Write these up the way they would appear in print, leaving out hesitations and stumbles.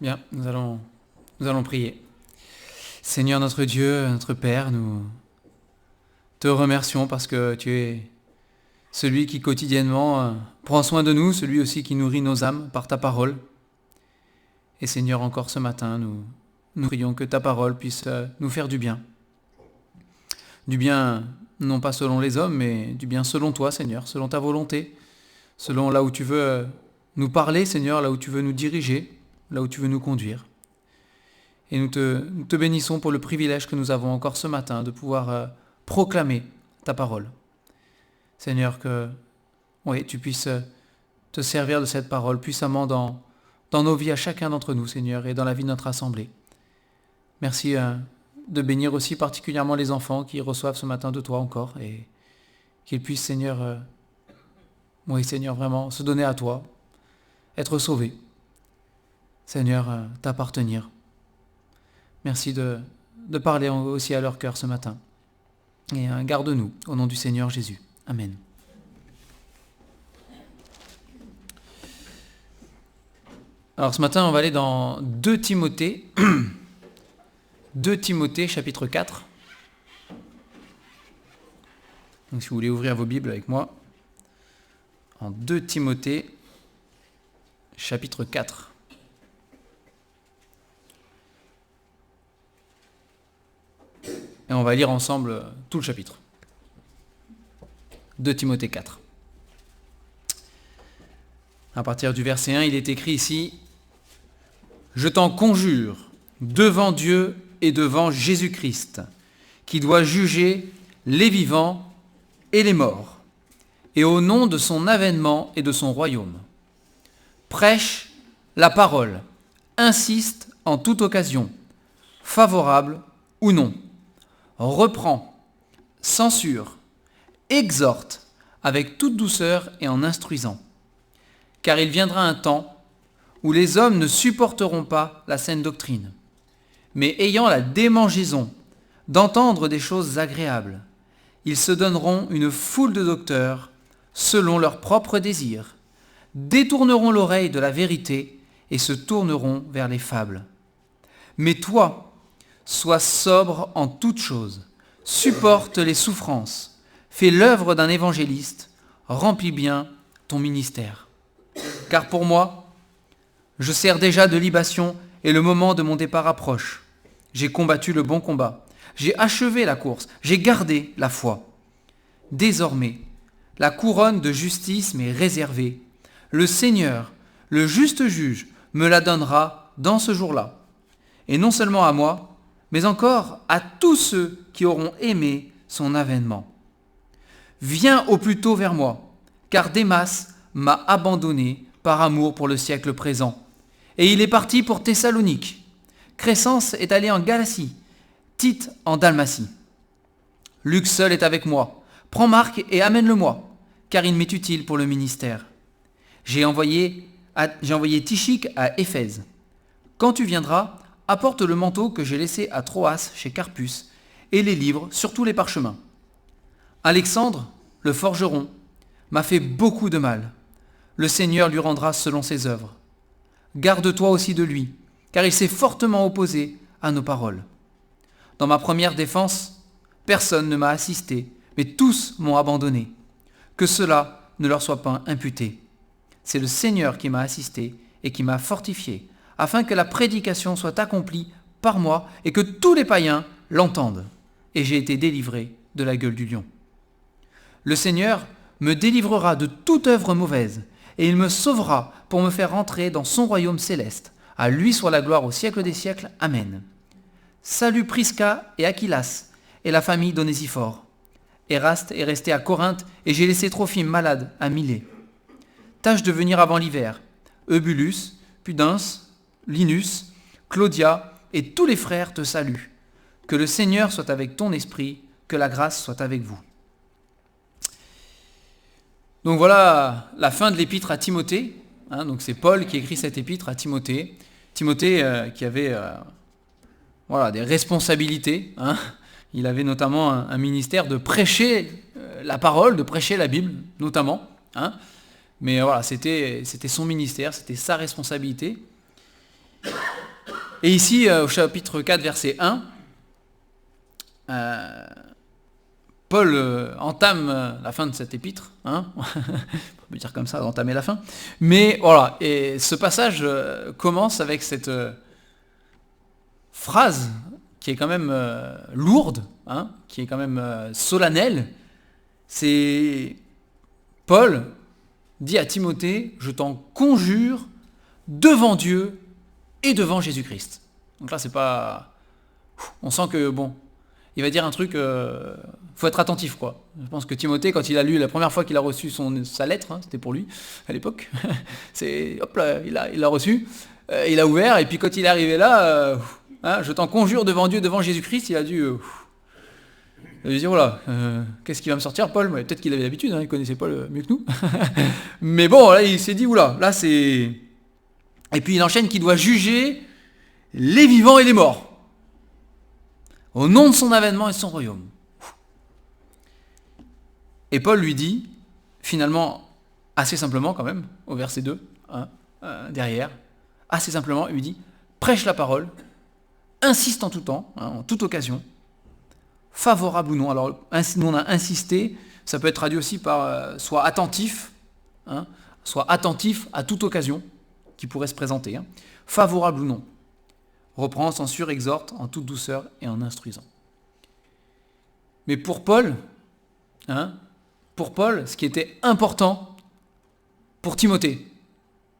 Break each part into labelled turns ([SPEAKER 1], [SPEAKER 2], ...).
[SPEAKER 1] Bien, nous allons prier. Seigneur notre Dieu, notre Père, nous te remercions parce que tu es celui qui quotidiennement prend soin de nous, celui aussi qui nourrit nos âmes par ta parole. Et Seigneur, encore ce matin, nous prions que ta parole puisse nous faire du bien. Du bien, non pas selon les hommes, mais du bien selon toi, Seigneur, selon ta volonté, selon là où tu veux nous parler, Seigneur, là où tu veux nous diriger, là où tu veux nous conduire. Et nous te bénissons pour le privilège que nous avons encore ce matin de pouvoir proclamer ta parole. Seigneur, que tu puisses te servir de cette parole puissamment dans nos vies à chacun d'entre nous, Seigneur, et dans la vie de notre assemblée. Merci de bénir aussi particulièrement les enfants qui reçoivent ce matin de toi encore et qu'ils puissent, Seigneur, Seigneur, vraiment se donner à toi, être sauvés. Seigneur, t'appartenir. Merci de parler aussi à leur cœur ce matin. Et garde-nous au nom du Seigneur Jésus. Amen. Alors ce matin, on va aller dans 2 Timothée, 2 Timothée chapitre 4. Donc si vous voulez ouvrir vos Bibles avec moi, en 2 Timothée chapitre 4. Et on va lire ensemble tout le chapitre. 2 Timothée 4. À partir du verset 1, il est écrit ici « Je t'en conjure, devant Dieu et devant Jésus-Christ, qui doit juger les vivants et les morts, et au nom de son avènement et de son royaume. Prêche la parole, insiste en toute occasion, favorable ou non. Reprend, censure, exhorte avec toute douceur et en instruisant. Car il viendra un temps où les hommes ne supporteront pas la saine doctrine, mais ayant la démangeaison d'entendre des choses agréables, ils se donneront une foule de docteurs selon leurs propres désirs, détourneront l'oreille de la vérité et se tourneront vers les fables. Mais toi, sois sobre en toutes choses, supporte les souffrances, fais l'œuvre d'un évangéliste, remplis bien ton ministère. Car pour moi, je sers déjà de libation et le moment de mon départ approche. J'ai combattu le bon combat, j'ai achevé la course, j'ai gardé la foi. Désormais, la couronne de justice m'est réservée. Le Seigneur, le juste juge, me la donnera dans ce jour-là. Et non seulement à moi, mais encore à tous ceux qui auront aimé son avènement. Viens au plus tôt vers moi, car Démas m'a abandonné par amour pour le siècle présent. Et il est parti pour Thessalonique. Crescence est allé en Galatie, Tite en Dalmatie. Luc seul est avec moi. Prends Marc et amène-le-moi, car il m'est utile pour le ministère. J'ai envoyé Tychique à Éphèse. Quand tu viendras, apporte le manteau que j'ai laissé à Troas chez Carpus et les livres, surtout les parchemins. Alexandre, le forgeron, m'a fait beaucoup de mal. Le Seigneur lui rendra selon ses œuvres. Garde-toi aussi de lui, car il s'est fortement opposé à nos paroles. Dans ma première défense, personne ne m'a assisté, mais tous m'ont abandonné. Que cela ne leur soit pas imputé. C'est le Seigneur qui m'a assisté et qui m'a fortifié, afin que la prédication soit accomplie par moi et que tous les païens l'entendent. Et j'ai été délivré de la gueule du lion. Le Seigneur me délivrera de toute œuvre mauvaise, et il me sauvera pour me faire entrer dans son royaume céleste. À lui soit la gloire au siècle des siècles. Amen. Salut Prisca et Aquilas, et la famille d'Onésiphore. Éraste est resté à Corinthe, et j'ai laissé Trophime malade à Milet. Tâche de venir avant l'hiver. Eubulus, Pudens, Linus, Claudia et tous les frères te saluent. Que le Seigneur soit avec ton esprit, que la grâce soit avec vous. Donc voilà la fin de l'épître à Timothée. Donc c'est Paul qui écrit cette épître à Timothée. Timothée qui avait des responsabilités. Il avait notamment un ministère de prêcher la parole, de prêcher la Bible, notamment. Mais voilà, c'était son ministère, c'était sa responsabilité. Et ici, au chapitre 4, verset 1, Paul entame la fin de cet épître, hein on peut dire comme ça, entamer la fin. Mais voilà, et ce passage commence avec cette phrase qui est quand même lourde, hein, qui est quand même solennelle. C'est Paul dit à Timothée, je t'en conjure devant Dieu et devant Jésus-Christ. Donc là, c'est pas... On sent que, bon, il va dire un truc, faut être attentif, quoi. Je pense que Timothée, quand il a lu, la première fois qu'il a reçu sa lettre, hein, c'était pour lui, à l'époque, c'est, hop là, il l'a reçu, il a ouvert, et puis quand il est arrivé là, hein, je t'en conjure devant Dieu, devant Jésus-Christ, il a dû dire, voilà, qu'est-ce qui va me sortir, Paul? Peut-être qu'il avait l'habitude, hein, il connaissait Paul mieux que nous. Mais bon, là, il s'est dit, oula, là, c'est... Et puis il enchaîne qu'il doit juger les vivants et les morts, au nom de son avènement et de son royaume. Et Paul lui dit, finalement, assez simplement quand même, au verset 2, hein, derrière, assez simplement, il lui dit, prêche la parole, insiste en tout temps, hein, en toute occasion, favorable ou non. Alors, nous on a insisté, ça peut être traduit aussi par soit attentif, hein, soit attentif à toute occasion qui pourrait se présenter, hein, favorable ou non. Reprend, censure, exhorte en toute douceur et en instruisant. Mais pour Paul, ce qui était important pour Timothée,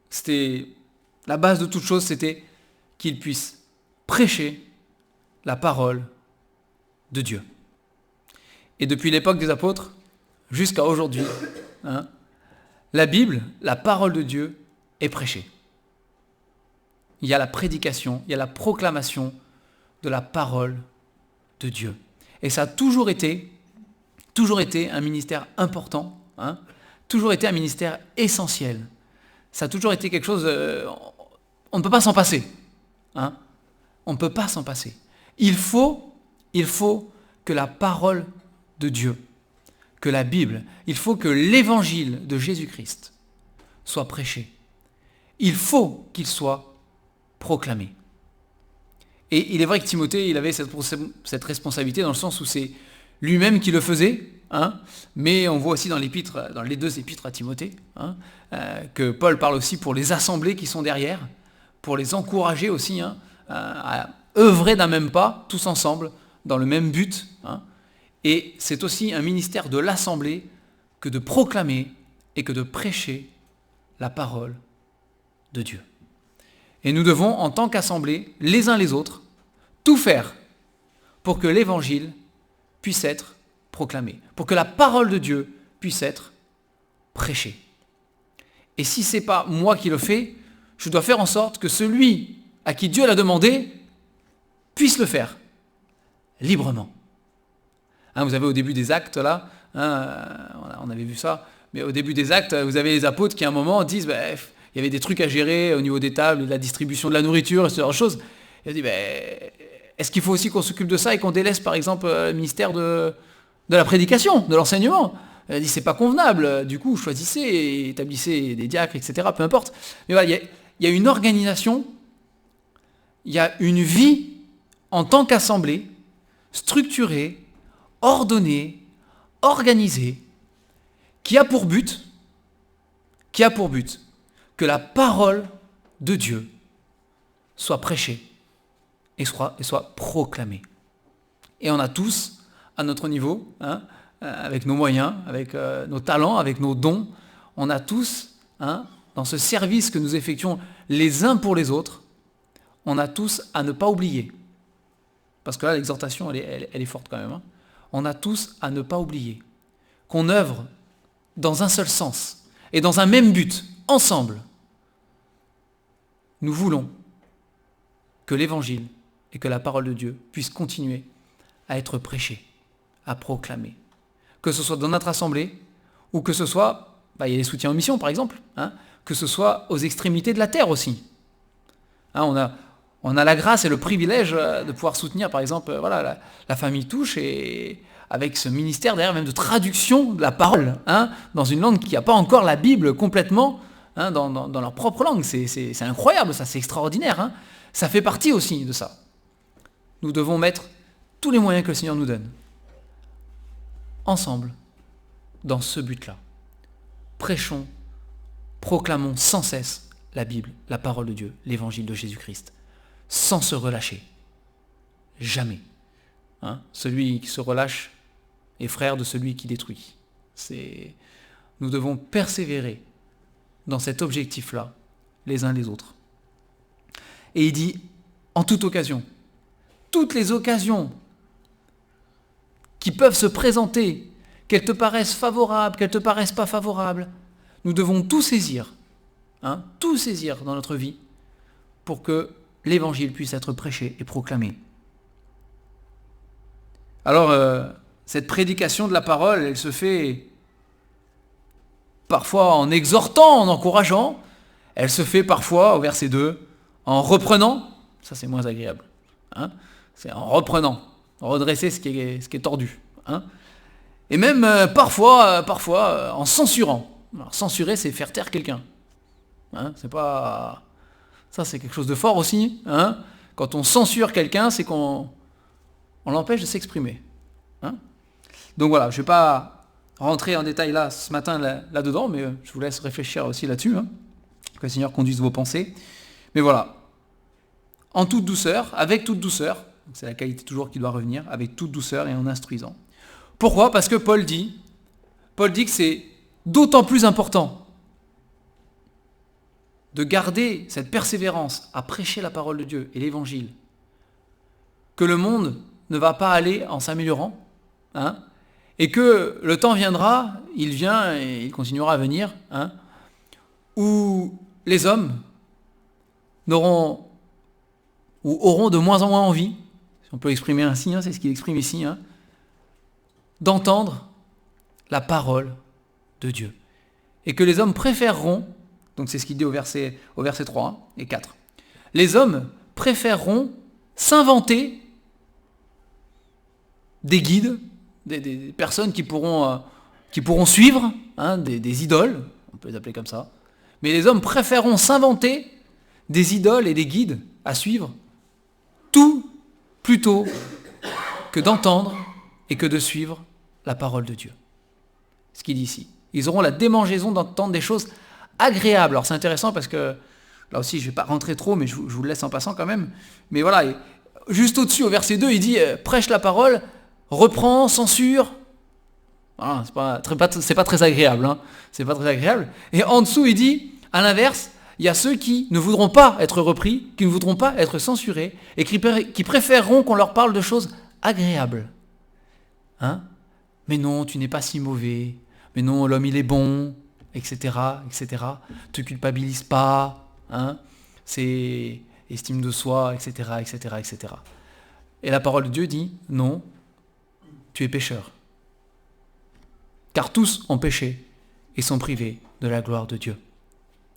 [SPEAKER 1] c'était la base de toute chose, c'était qu'il puisse prêcher la parole de Dieu. Et depuis l'époque des apôtres jusqu'à aujourd'hui, la Bible, la parole de Dieu, est prêchée. Il y a la prédication, il y a la proclamation de la parole de Dieu. Et ça a toujours été un ministère important, hein, toujours été un ministère essentiel. Ça a toujours été quelque chose, on ne peut pas s'en passer. Hein, on ne peut pas s'en passer. Il faut que la parole de Dieu, que la Bible, il faut que l'évangile de Jésus-Christ soit prêché. Il faut qu'il soit proclamé. Et il est vrai que Timothée, il avait cette responsabilité dans le sens où c'est lui-même qui le faisait, hein, mais on voit aussi dans les deux épîtres à Timothée, hein, que Paul parle aussi pour les assemblées qui sont derrière, pour les encourager aussi, hein, à œuvrer d'un même pas, tous ensemble, dans le même but. Hein. Et c'est aussi un ministère de l'assemblée que de proclamer et que de prêcher la parole de Dieu. Et nous devons, en tant qu'assemblée, les uns les autres, tout faire pour que l'évangile puisse être proclamé, pour que la parole de Dieu puisse être prêchée. Et si ce n'est pas moi qui le fais, je dois faire en sorte que celui à qui Dieu l'a demandé puisse le faire librement. Hein, vous avez au début des actes, là, on avait vu ça, mais au début des actes, vous avez les apôtres qui à un moment disent, il y avait des trucs à gérer au niveau des tables, de la distribution de la nourriture, et ce genre de choses. Il a dit, est-ce qu'il faut aussi qu'on s'occupe de ça et qu'on délaisse par exemple le ministère de la prédication, de l'enseignement? Il a dit, c'est pas convenable, du coup choisissez et établissez des diacres, etc., peu importe. Mais voilà, il y a une organisation, il y a une vie en tant qu'assemblée, structurée, ordonnée, organisée, qui a pour but que la parole de Dieu soit prêchée et soit proclamée. Et on a tous, à notre niveau, hein, avec nos moyens, avec nos talents, avec nos dons, on a tous, hein, dans ce service que nous effectuons les uns pour les autres, on a tous à ne pas oublier. Parce que là, l'exhortation, elle est forte quand même. Hein. On a tous à ne pas oublier qu'on œuvre dans un seul sens et dans un même but, ensemble. Nous voulons que l'évangile et que la parole de Dieu puissent continuer à être prêchés, à proclamer. Que ce soit dans notre assemblée, ou que ce soit, il y a les soutiens aux missions par exemple, hein, que ce soit aux extrémités de la terre aussi. Hein, on a la grâce et le privilège de pouvoir soutenir par exemple la famille Touche, et avec ce ministère derrière même de traduction de la parole, hein, dans une langue qui n'a pas encore la Bible complètement, hein, dans leur propre langue. C'est incroyable, ça, c'est extraordinaire. Hein. Ça fait partie aussi de ça. Nous devons mettre tous les moyens que le Seigneur nous donne, ensemble, dans ce but-là. Prêchons, proclamons sans cesse la Bible, la parole de Dieu, l'évangile de Jésus-Christ, sans se relâcher. Jamais. Hein? Celui qui se relâche est frère de celui qui détruit. Nous devons persévérer dans cet objectif-là, les uns les autres. Et il dit, en toute occasion, toutes les occasions qui peuvent se présenter, qu'elles te paraissent favorables, qu'elles ne te paraissent pas favorables, nous devons tout saisir, tout saisir dans notre vie pour que l'évangile puisse être prêché et proclamé. Alors, cette prédication de la parole, elle se fait parfois en exhortant, en encourageant, elle se fait parfois, au verset 2, en reprenant, ça c'est moins agréable, c'est en reprenant, redresser ce qui est tordu, et même parfois en censurant. Alors, censurer, c'est faire taire quelqu'un, c'est pas... Ça c'est quelque chose de fort aussi, quand on censure quelqu'un, c'est qu'on l'empêche de s'exprimer. Donc voilà, je ne vais pas rentrer en détail là ce matin là-dedans, mais je vous laisse réfléchir aussi là-dessus, que le Seigneur conduise vos pensées. Mais voilà, en toute douceur, avec toute douceur, c'est la qualité toujours qui doit revenir, avec toute douceur et en instruisant. Pourquoi ? Parce que Paul dit que c'est d'autant plus important de garder cette persévérance à prêcher la parole de Dieu et l'évangile, que le monde ne va pas aller en s'améliorant, et que le temps viendra, il vient et il continuera à venir, où les hommes auront de moins en moins envie, si on peut exprimer ainsi, c'est ce qu'il exprime ici, d'entendre la parole de Dieu. Et que les hommes préféreront, donc c'est ce qu'il dit au verset 3 et 4, les hommes préféreront s'inventer des guides, des personnes qui pourront suivre, des idoles, on peut les appeler comme ça, mais les hommes préféreront s'inventer des idoles et des guides à suivre, tout plutôt que d'entendre et que de suivre la parole de Dieu. Ce qu'il dit ici. Ils auront la démangeaison d'entendre des choses agréables. Alors c'est intéressant parce que, là aussi je ne vais pas rentrer trop, mais je vous le laisse en passant quand même. Mais voilà, juste au-dessus, au verset 2, il dit « Prêche la parole, reprend, censure ». Voilà, c'est pas très agréable. C'est pas très agréable. Et en dessous, il dit, à l'inverse, il y a ceux qui ne voudront pas être repris, qui ne voudront pas être censurés, et qui préféreront qu'on leur parle de choses agréables. Mais non, tu n'es pas si mauvais. Mais non, l'homme il est bon, etc., etc. Te culpabilise pas, c'est estime de soi, etc., etc., etc. Et la parole de Dieu dit, non, tu es pécheur. Car tous ont péché et sont privés de la gloire de Dieu.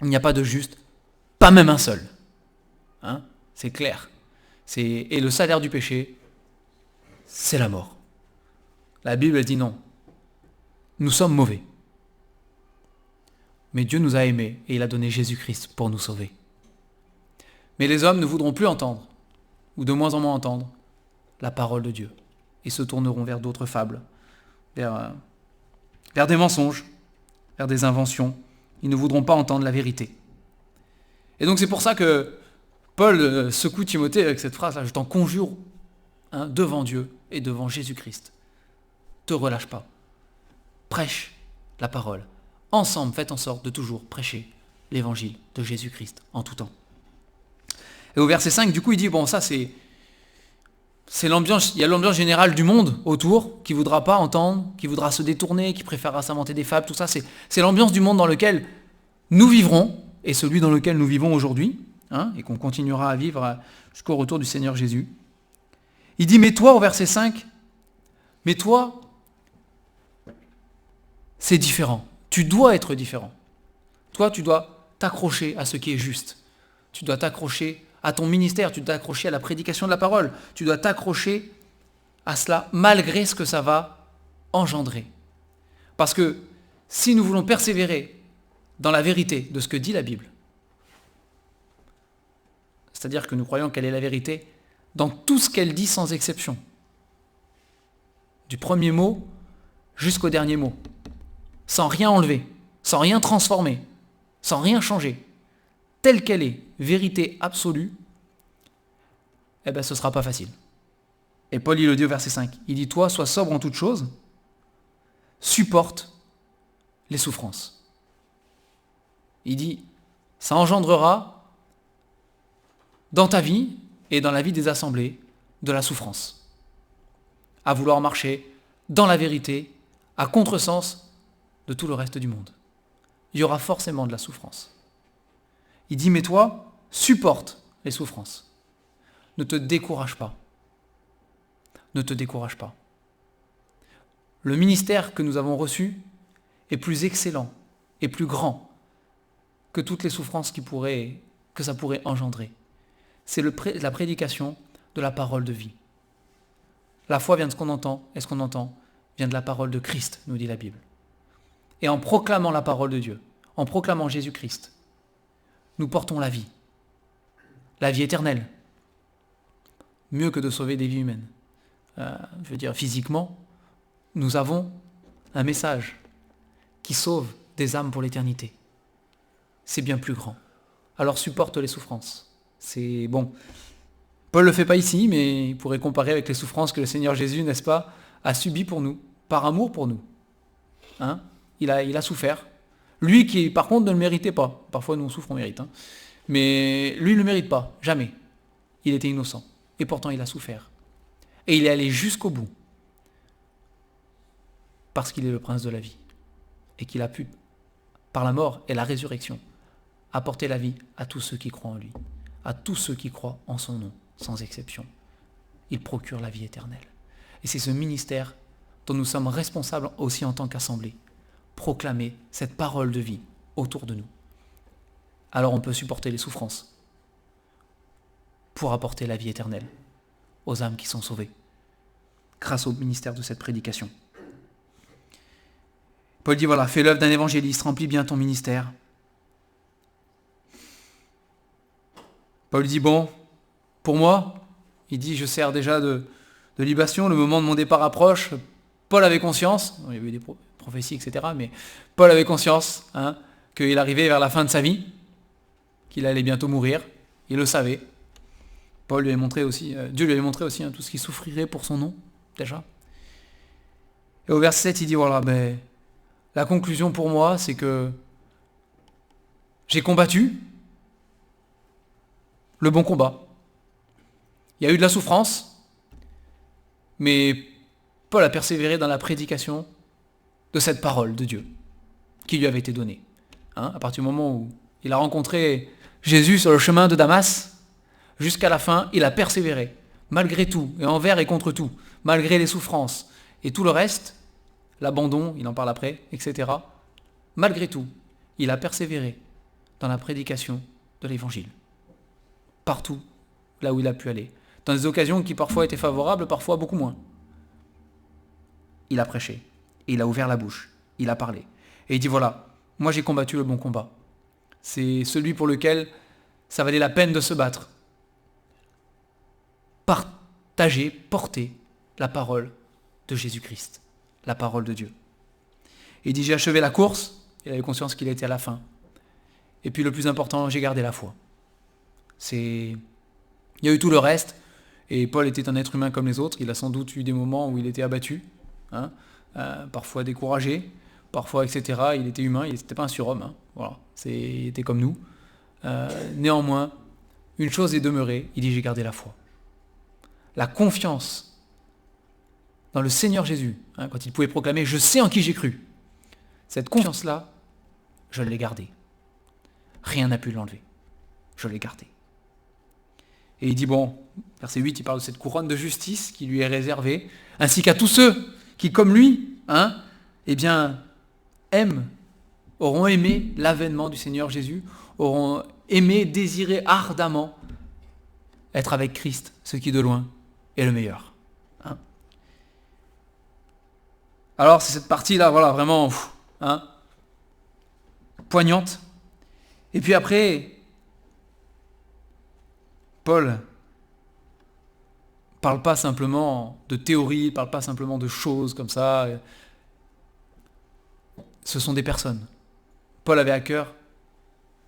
[SPEAKER 1] Il n'y a pas de juste, pas même un seul. C'est clair. Et le salaire du péché, c'est la mort. La Bible dit non. Nous sommes mauvais. Mais Dieu nous a aimés et il a donné Jésus-Christ pour nous sauver. Mais les hommes ne voudront plus entendre, ou de moins en moins entendre, la parole de Dieu, et se tourneront vers d'autres fables, vers des mensonges, vers des inventions. Ils ne voudront pas entendre la vérité. Et donc c'est pour ça que Paul secoue Timothée avec cette phrase-là, je t'en conjure, devant Dieu et devant Jésus-Christ. Te relâche pas. Prêche la parole. Ensemble, faites en sorte de toujours prêcher l'évangile de Jésus-Christ en tout temps. Et au verset 5, du coup, il dit, bon, ça c'est l'ambiance, il y a l'ambiance générale du monde autour, qui ne voudra pas entendre, qui voudra se détourner, qui préférera s'inventer des fables, tout ça, c'est l'ambiance du monde dans lequel nous vivrons, et celui dans lequel nous vivons aujourd'hui, et qu'on continuera à vivre jusqu'au retour du Seigneur Jésus. Il dit, mais toi, au verset 5, mais toi, c'est différent. Tu dois être différent. Toi, tu dois t'accrocher à ce qui est juste. Tu dois t'accrocher à ton ministère, tu dois t'accrocher à la prédication de la parole. Tu dois t'accrocher à cela malgré ce que ça va engendrer. Parce que si nous voulons persévérer dans la vérité de ce que dit la Bible. C'est-à-dire que nous croyons qu'elle est la vérité dans tout ce qu'elle dit sans exception. Du premier mot jusqu'au dernier mot. Sans rien enlever, sans rien transformer, sans rien changer. Telle qu'elle est, vérité absolue, ce ne sera pas facile. Et Paul, il le dit au verset 5. Il dit, toi, sois sobre en toutes choses, supporte les souffrances. Il dit, ça engendrera dans ta vie et dans la vie des assemblées de la souffrance. À vouloir marcher dans la vérité, à contresens de tout le reste du monde. Il y aura forcément de la souffrance. Il dit, mais toi, supporte les souffrances. Ne te décourage pas. Ne te décourage pas. Le ministère que nous avons reçu est plus excellent et plus grand que toutes les souffrances que ça pourrait engendrer. C'est la prédication de la parole de vie. La foi vient de ce qu'on entend, et ce qu'on entend vient de la parole de Christ, nous dit la Bible. Et en proclamant la parole de Dieu, en proclamant Jésus-Christ, nous portons la vie éternelle, mieux que de sauver des vies humaines. Physiquement, nous avons un message qui sauve des âmes pour l'éternité. C'est bien plus grand. Alors supporte les souffrances. C'est bon. Paul ne le fait pas ici, mais il pourrait comparer avec les souffrances que le Seigneur Jésus, n'est-ce pas, a subies pour nous, par amour pour nous. Il a souffert. Lui qui, par contre, ne le méritait pas. Parfois, nous, on souffre, on mérite. Mais lui, il ne le mérite pas. Jamais. Il était innocent. Et pourtant, il a souffert. Et il est allé jusqu'au bout. Parce qu'il est le prince de la vie. Et qu'il a pu, par la mort et la résurrection, apporter la vie à tous ceux qui croient en lui. À tous ceux qui croient en son nom, sans exception. Il procure la vie éternelle. Et c'est ce ministère dont nous sommes responsables aussi en tant qu'assemblée. Proclamer cette parole de vie autour de nous. Alors on peut supporter les souffrances pour apporter la vie éternelle aux âmes qui sont sauvées, grâce au ministère de cette prédication. Paul dit, voilà, fais l'œuvre d'un évangéliste, remplis bien ton ministère. Paul dit, bon, pour moi, il dit, je sers déjà de libation, le moment de mon départ approche. Paul avait conscience, il y avait des prophéties, etc., mais Paul avait conscience qu'il arrivait vers la fin de sa vie, qu'il allait bientôt mourir, il le savait. Dieu lui avait montré aussi tout ce qu'il souffrirait pour son nom, déjà. Et au verset 7, il dit, voilà, la conclusion pour moi, c'est que j'ai combattu le bon combat. Il y a eu de la souffrance, mais Paul a persévéré dans la prédication de cette parole de Dieu qui lui avait été donnée. À partir du moment où il a rencontré Jésus sur le chemin de Damas, jusqu'à la fin, il a persévéré, malgré tout, et envers et contre tout, malgré les souffrances et tout le reste, l'abandon, il en parle après, etc. Malgré tout, il a persévéré dans la prédication de l'Évangile. Partout, là où il a pu aller. Dans des occasions qui parfois étaient favorables, parfois beaucoup moins. Il a prêché, et il a ouvert la bouche, il a parlé. Et il dit, voilà, moi j'ai combattu le bon combat. C'est celui pour lequel ça valait la peine de se battre. Partager, porter la parole de Jésus-Christ, la parole de Dieu. Et il dit, j'ai achevé la course, il avait conscience qu'il était à la fin. Et puis le plus important, j'ai gardé la foi. Il y a eu tout le reste, et Paul était un être humain comme les autres, il a sans doute eu des moments où il était abattu, parfois découragé, parfois etc. Il était humain, il n'était pas un surhomme, voilà, il était comme nous. Néanmoins, une chose est demeurée, il dit, j'ai gardé la foi. La confiance dans le Seigneur Jésus, quand il pouvait proclamer, je sais en qui j'ai cru. Cette confiance-là, je l'ai gardée. Rien n'a pu l'enlever. Je l'ai gardée. Et il dit, bon, verset 8, il parle de cette couronne de justice qui lui est réservée, ainsi qu'à tous ceux qui, comme lui, auront aimé l'avènement du Seigneur Jésus, auront aimé, désiré ardemment être avec Christ, ce qui de loin est le meilleur. Alors c'est cette partie-là, voilà, vraiment, poignante. Et puis après, Paul parle pas simplement de théorie, parle pas simplement de choses comme ça. Ce sont des personnes. Paul avait à cœur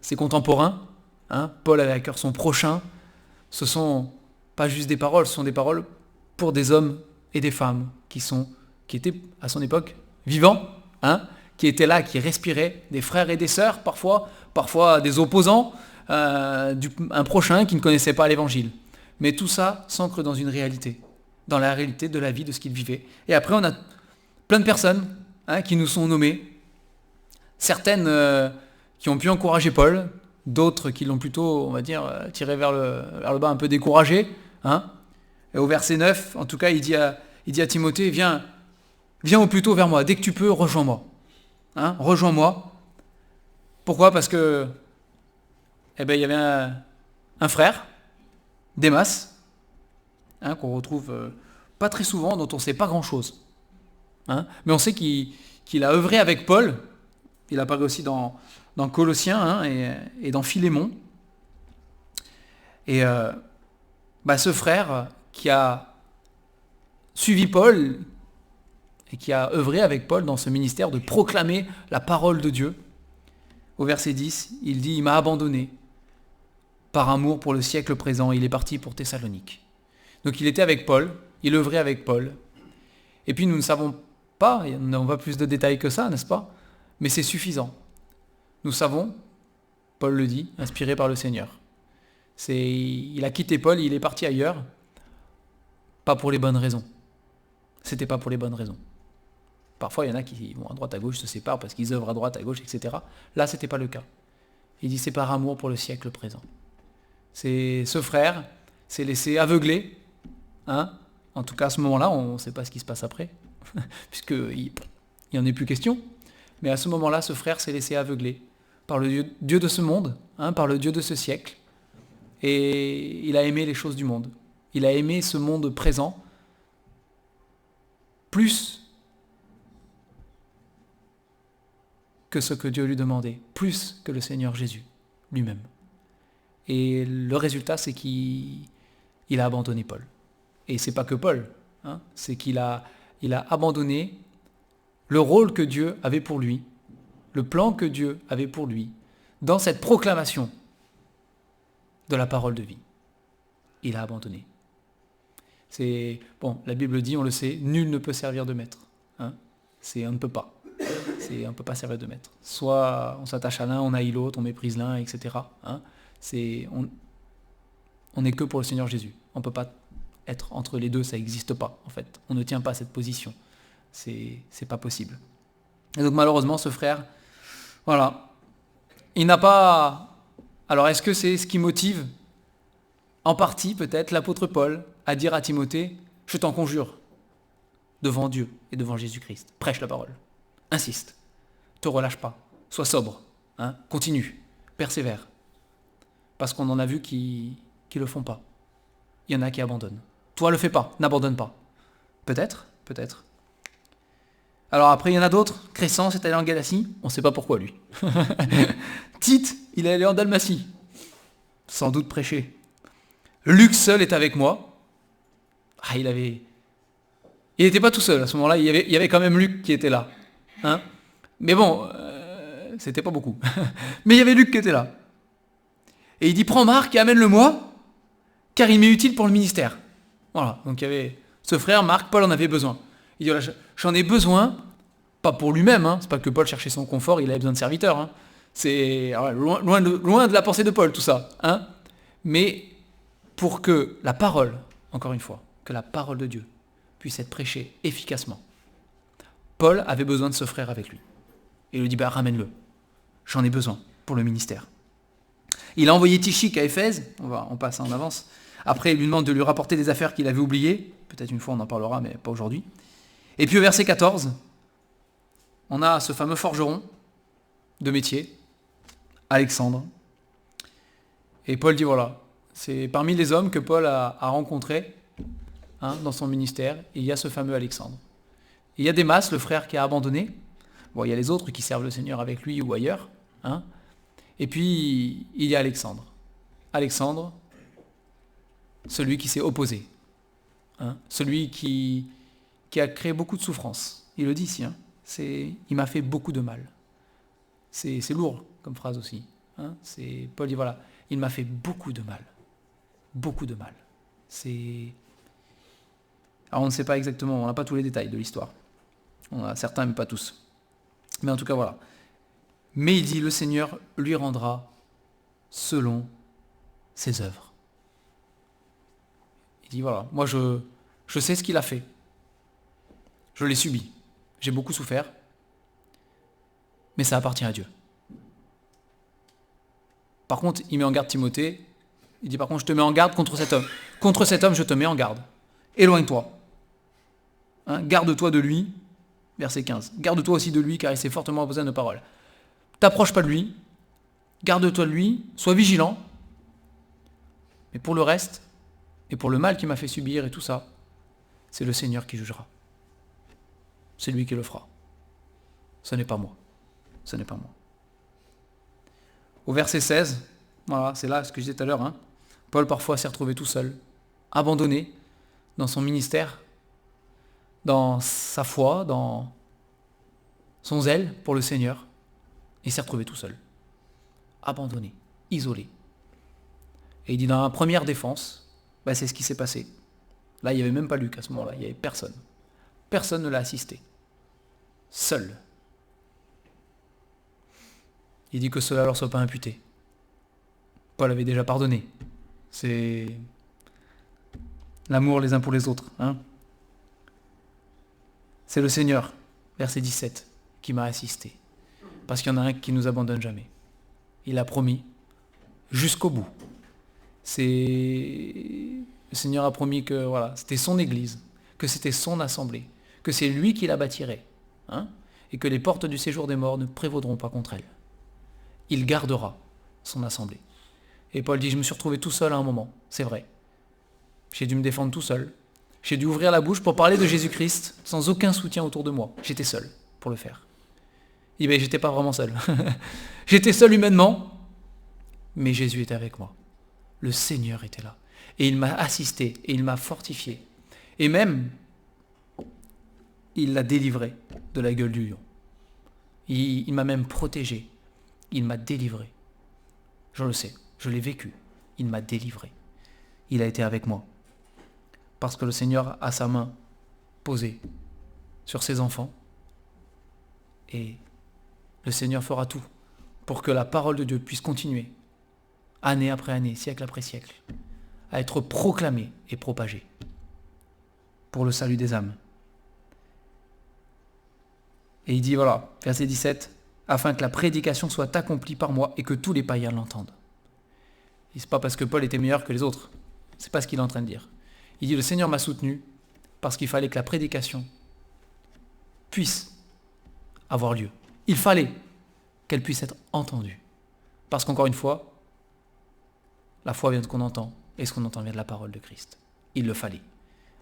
[SPEAKER 1] ses contemporains, Paul avait à cœur son prochain. Ce sont pas juste des paroles, ce sont des paroles pour des hommes et des femmes qui étaient à son époque vivants, qui étaient là, qui respiraient, des frères et des sœurs parfois des opposants, un prochain qui ne connaissait pas l'évangile. Mais tout ça s'ancre dans une réalité, dans la réalité de la vie, de ce qu'il vivait. Et après, on a plein de personnes qui nous sont nommées, certaines qui ont pu encourager Paul, d'autres qui l'ont plutôt, on va dire, tiré vers le bas, un peu découragé. Et au verset 9, en tout cas, il dit à Timothée, viens au plus tôt vers moi, dès que tu peux, rejoins-moi. Rejoins-moi. Pourquoi ? Parce que il y avait un frère, Démas, qu'on retrouve pas très souvent, dont on ne sait pas grand-chose. Mais on sait qu'il a œuvré avec Paul. Il apparaît aussi dans Colossiens et dans Philémon. Et ce frère qui a suivi Paul et qui a œuvré avec Paul dans ce ministère de proclamer la parole de Dieu, au verset 10, il dit « Il m'a abandonné par amour pour le siècle présent, il est parti pour Thessalonique. » Donc il était avec Paul, il œuvrait avec Paul. Et puis nous ne savons pas, nous n'avons pas plus de détails que ça, n'est-ce pas ? Mais c'est suffisant. Nous savons, Paul le dit, inspiré par le Seigneur. Il a quitté Paul, il est parti ailleurs, pas pour les bonnes raisons. C'était pas pour les bonnes raisons. Parfois, il y en a qui vont à droite à gauche, se séparent parce qu'ils œuvrent à droite, à gauche, etc. Là, c'était pas le cas. Il dit, c'est par amour pour le siècle présent. Ce frère s'est laissé aveugler. En tout cas, à ce moment-là, on ne sait pas ce qui se passe après, puisqu'il n'y en est plus question. Mais à ce moment-là, ce frère s'est laissé aveugler par le Dieu de ce monde, par le Dieu de ce siècle. Et il a aimé les choses du monde. Il a aimé ce monde présent plus que ce que Dieu lui demandait, plus que le Seigneur Jésus lui-même. Et le résultat, c'est qu'il a abandonné Paul. Et c'est pas que Paul, c'est qu'il a abandonné le rôle que Dieu avait pour lui, le plan que Dieu avait pour lui, dans cette proclamation de la parole de vie. Il a abandonné. La Bible dit, on le sait, nul ne peut servir de maître. On ne peut pas. On ne peut pas servir de maître. Soit on s'attache à l'un, on haït l'autre, on méprise l'un, etc. On n'est que pour le Seigneur Jésus. On ne peut pas être entre les deux, ça n'existe pas, en fait. On ne tient pas cette position. C'est pas possible. Et donc malheureusement, ce frère, voilà, il n'a pas... Alors est-ce que c'est ce qui motive, en partie peut-être, l'apôtre Paul à dire à Timothée, je t'en conjure, devant Dieu et devant Jésus-Christ, prêche la parole, insiste, te relâche pas, sois sobre, continue, persévère. Parce qu'on en a vu qui le font pas. Il y en a qui abandonnent. Toi, le fais pas, n'abandonne pas. Peut-être. Alors après, il y en a d'autres. Crescens est allé en Galatie, on ne sait pas pourquoi lui. Tite, il est allé en Dalmatie. Sans doute prêcher. Luc seul est avec moi. Il n'était pas tout seul à ce moment-là, il y avait quand même Luc qui était là. Mais bon, c'était pas beaucoup. Mais il y avait Luc qui était là. Et il dit, prends Marc et amène-le-moi, car il m'est utile pour le ministère. Voilà, donc il y avait ce frère, Marc, Paul en avait besoin. Il dit, voilà, j'en ai besoin, pas pour lui-même, c'est pas que Paul cherchait son confort, il avait besoin de serviteurs. C'est loin de la pensée de Paul, tout ça. Mais pour que la parole, encore une fois, que la parole de Dieu puisse être prêchée efficacement, Paul avait besoin de ce frère avec lui. Et il lui dit, ramène-le, j'en ai besoin pour le ministère. Il a envoyé Tychique à Éphèse, on passe en avance. Après, il lui demande de lui rapporter des affaires qu'il avait oubliées. Peut-être une fois on en parlera, mais pas aujourd'hui. Et puis au verset 14, on a ce fameux forgeron de métier, Alexandre. Et Paul dit, voilà, c'est parmi les hommes que Paul a rencontrés dans son ministère, il y a ce fameux Alexandre. Il y a Démas, le frère qui a abandonné. Bon, il y a les autres qui servent le Seigneur avec lui ou ailleurs. Hein. Et puis, il y a Alexandre. Alexandre, celui qui s'est opposé. Hein. Celui qui a créé beaucoup de souffrance. Il le dit ici. Hein. Il m'a fait beaucoup de mal. C'est lourd comme phrase aussi. Hein. Paul dit voilà, il m'a fait beaucoup de mal. Beaucoup de mal. Alors on ne sait pas exactement, on n'a pas tous les détails de l'histoire. On a certains, mais pas tous. Mais en tout cas, voilà. Mais il dit, le Seigneur lui rendra selon ses œuvres. Il dit, voilà, moi je sais ce qu'il a fait. Je l'ai subi. J'ai beaucoup souffert. Mais ça appartient à Dieu. Par contre, il met en garde Timothée. Il dit, par contre, je te mets en garde contre cet homme. Contre cet homme, je te mets en garde. Éloigne-toi. Hein, garde-toi de lui. Verset 15. Garde-toi aussi de lui, car il s'est fortement opposé à nos paroles. T'approche pas de lui. Garde-toi de lui. Sois vigilant. Mais pour le reste, et pour le mal qu'il m'a fait subir et tout ça, c'est le Seigneur qui jugera. C'est lui qui le fera. Ce n'est pas moi. Ce n'est pas moi. Au verset 16, voilà, c'est là ce que je disais tout à l'heure, hein, Paul parfois s'est retrouvé tout seul, abandonné dans son ministère, dans sa foi, dans son zèle pour le Seigneur. Il s'est retrouvé tout seul, abandonné, isolé. Et il dit dans la première défense, c'est ce qui s'est passé. Là, il n'y avait même pas Luc à ce moment-là, il n'y avait personne. Personne ne l'a assisté. Seul. Il dit que cela ne leur soit pas imputé. Paul avait déjà pardonné. C'est l'amour les uns pour les autres. Hein. C'est le Seigneur, verset 17, qui m'a assisté. Parce qu'il y en a un qui ne nous abandonne jamais. Il a promis jusqu'au bout. Le Seigneur a promis que voilà, c'était son église, que c'était son assemblée, que c'est lui qui la bâtirait, hein, et que les portes du séjour des morts ne prévaudront pas contre elle. Il gardera son assemblée. Et Paul dit, je me suis retrouvé tout seul à un moment, c'est vrai. J'ai dû me défendre tout seul. J'ai dû ouvrir la bouche pour parler de Jésus-Christ sans aucun soutien autour de moi. J'étais seul pour le faire. Il dit, j'étais pas vraiment seul. J'étais seul humainement, mais Jésus était avec moi. Le Seigneur était là. Et il m'a assisté, et il m'a fortifié. Et même, il l'a délivré de la gueule du lion. Il m'a même protégé. Il m'a délivré. Je le sais, je l'ai vécu. Il m'a délivré. Il a été avec moi. Parce que le Seigneur a sa main posée sur ses enfants. Et le Seigneur fera tout pour que la parole de Dieu puisse continuer, année après année, siècle après siècle, à être proclamée et propagée pour le salut des âmes. Et il dit, voilà, verset 17, afin que la prédication soit accomplie par moi et que tous les païens l'entendent. Et c'est pas parce que Paul était meilleur que les autres. C'est pas ce qu'il est en train de dire. Il dit, le Seigneur m'a soutenu parce qu'il fallait que la prédication puisse avoir lieu. Il fallait qu'elle puisse être entendue. Parce qu'encore une fois, la foi vient de ce qu'on entend, et ce qu'on entend vient de la parole de Christ. Il le fallait.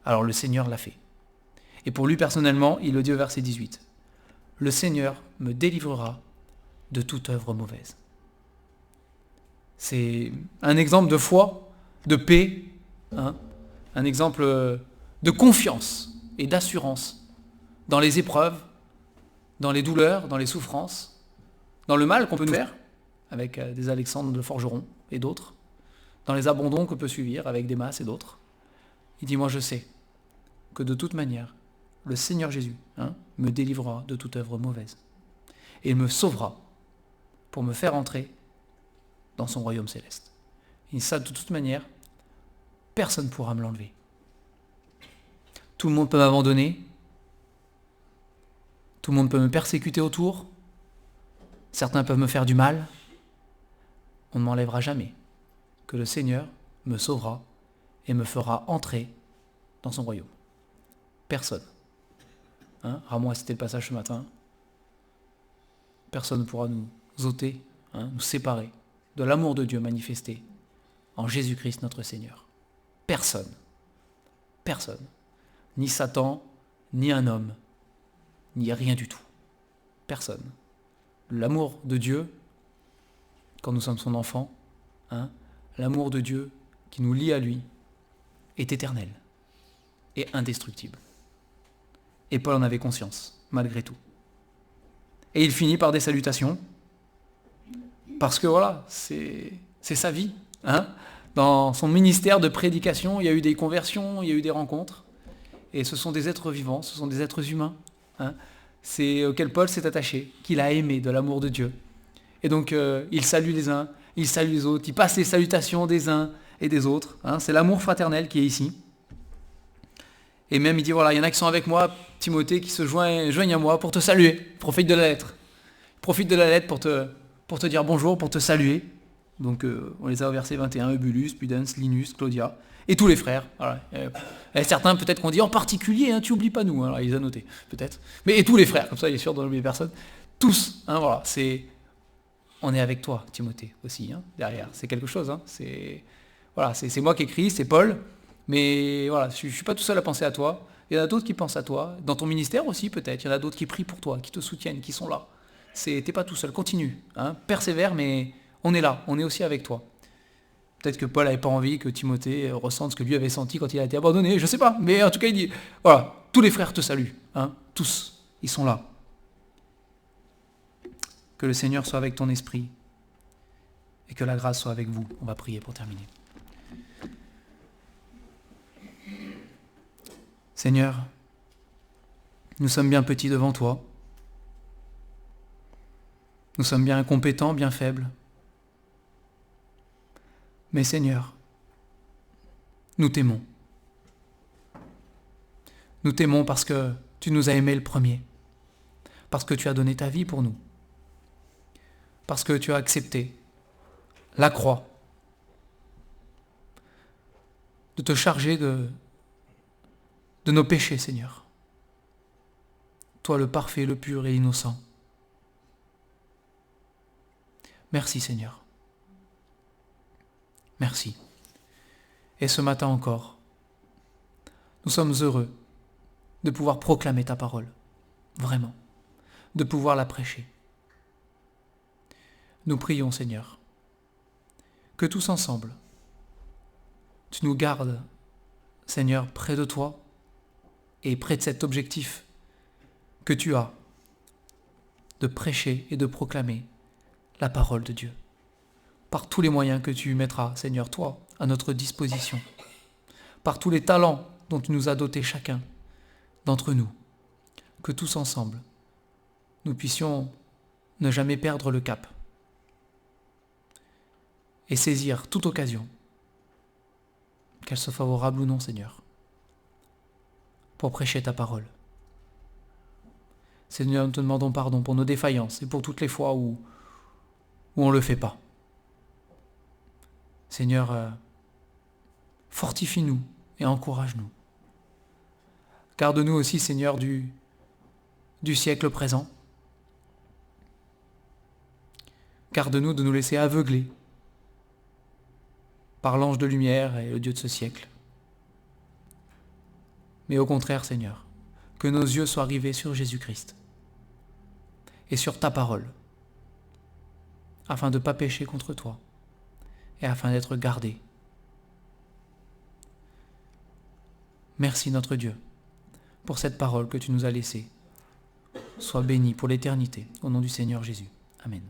[SPEAKER 1] Alors le Seigneur l'a fait. Et pour lui personnellement, il le dit au verset 18. Le Seigneur me délivrera de toute œuvre mauvaise. C'est un exemple de foi, de paix, hein, un exemple de confiance et d'assurance dans les épreuves, dans les douleurs, dans les souffrances, dans le mal qu'on peut nous faire, avec des Alexandre de Forgeron et d'autres, dans les abandons qu'on peut suivre avec des masses et d'autres. Il dit, moi je sais que de toute manière, le Seigneur Jésus me délivrera de toute œuvre mauvaise. Et il me sauvera pour me faire entrer dans son royaume céleste. Et ça, de toute manière, personne ne pourra me l'enlever. Tout le monde peut m'abandonner, tout le monde peut me persécuter autour, certains peuvent me faire du mal, on ne m'enlèvera jamais que le Seigneur me sauvera et me fera entrer dans son royaume. Personne. Ramon a cité le passage ce matin. Personne ne pourra nous ôter, nous séparer de l'amour de Dieu manifesté en Jésus-Christ notre Seigneur. Personne. Personne. Ni Satan, ni un homme, ni rien du tout. Personne. L'amour de Dieu quand nous sommes son enfant, hein, l'amour de Dieu qui nous lie à lui est éternel et indestructible. Et Paul en avait conscience, malgré tout. Et il finit par des salutations, parce que voilà, c'est sa vie. Hein. Dans son ministère de prédication, il y a eu des conversions, il y a eu des rencontres, et ce sont des êtres vivants, ce sont des êtres humains, hein, c'est auquel Paul s'est attaché, qu'il a aimé de l'amour de Dieu. Et donc il salue les uns, il salue les autres, il passe les salutations des uns et des autres. Hein, c'est l'amour fraternel qui est ici. Et même il dit, voilà, il y en a qui sont avec moi, Timothée, qui se joignent à moi pour te saluer. Profite de la lettre. Profite de la lettre pour te dire bonjour, pour te saluer. Donc on les a au verset 21, Eubulus, Pudens, Linus, Claudia, et tous les frères. Voilà. Et certains peut-être qu'on dit en particulier, hein, tu oublies pas nous, alors il les a notés, peut-être. Mais et tous les frères, comme ça il est sûr d'en oublier personne. Tous, hein, voilà, on est avec toi, Timothée, aussi, hein, derrière. C'est quelque chose, hein, c'est moi qui écris, c'est Paul, mais voilà, je ne suis pas tout seul à penser à toi. Il y en a d'autres qui pensent à toi, dans ton ministère aussi peut-être, il y en a d'autres qui prient pour toi, qui te soutiennent, qui sont là. T'es pas tout seul, continue, hein, persévère, mais on est là, on est aussi avec toi. Peut-être que Paul n'avait pas envie que Timothée ressente ce que lui avait senti quand il a été abandonné, je ne sais pas, mais en tout cas il dit, voilà, tous les frères te saluent, hein, tous, ils sont là. Que le Seigneur soit avec ton esprit et que la grâce soit avec vous. On va prier pour terminer. Seigneur, nous sommes bien petits devant toi. Nous sommes bien incompétents, bien faibles. Mais Seigneur, nous t'aimons. Nous t'aimons parce que tu nous as aimés le premier. Parce que tu as donné ta vie pour nous. Parce que tu as accepté la croix, de te charger de nos péchés, Seigneur. Toi le parfait, le pur et l'innocent. Merci, Seigneur. Merci. Et ce matin encore, nous sommes heureux de pouvoir proclamer ta parole, vraiment, de pouvoir la prêcher. Nous prions, Seigneur, que tous ensemble, tu nous gardes, Seigneur, près de toi et près de cet objectif que tu as de prêcher et de proclamer la parole de Dieu, par tous les moyens que tu mettras, Seigneur, toi, à notre disposition, par tous les talents dont tu nous as dotés chacun d'entre nous, que tous ensemble, nous puissions ne jamais perdre le cap et saisir toute occasion, qu'elle soit favorable ou non, Seigneur, pour prêcher ta parole. Seigneur, nous te demandons pardon pour nos défaillances et pour toutes les fois où on ne le fait pas. Seigneur, fortifie-nous et encourage-nous. Garde-nous aussi, Seigneur, du siècle présent. Garde-nous de nous laisser aveugler par l'ange de lumière et le Dieu de ce siècle. Mais au contraire, Seigneur, que nos yeux soient rivés sur Jésus-Christ et sur ta parole, afin de ne pas pécher contre toi et afin d'être gardés. Merci notre Dieu pour cette parole que tu nous as laissée. Sois béni pour l'éternité, au nom du Seigneur Jésus. Amen.